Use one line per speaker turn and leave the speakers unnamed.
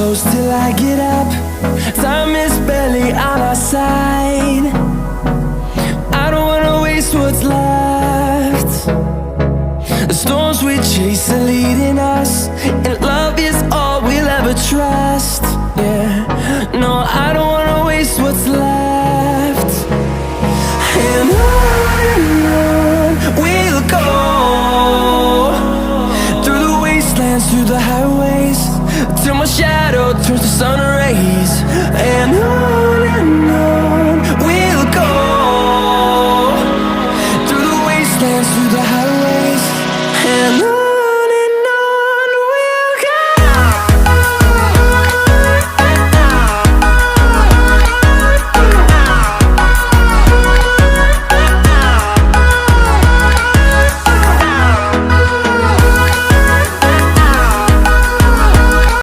close till I get up. Time is barely on our side. I don't wanna waste what's left. The storms we chase are leading us, and love is all we'll ever trust. Yeah, no, I don't wanna waste what's left. And on we'll go, through the wastelands, through the highways, till my shadow turns to sun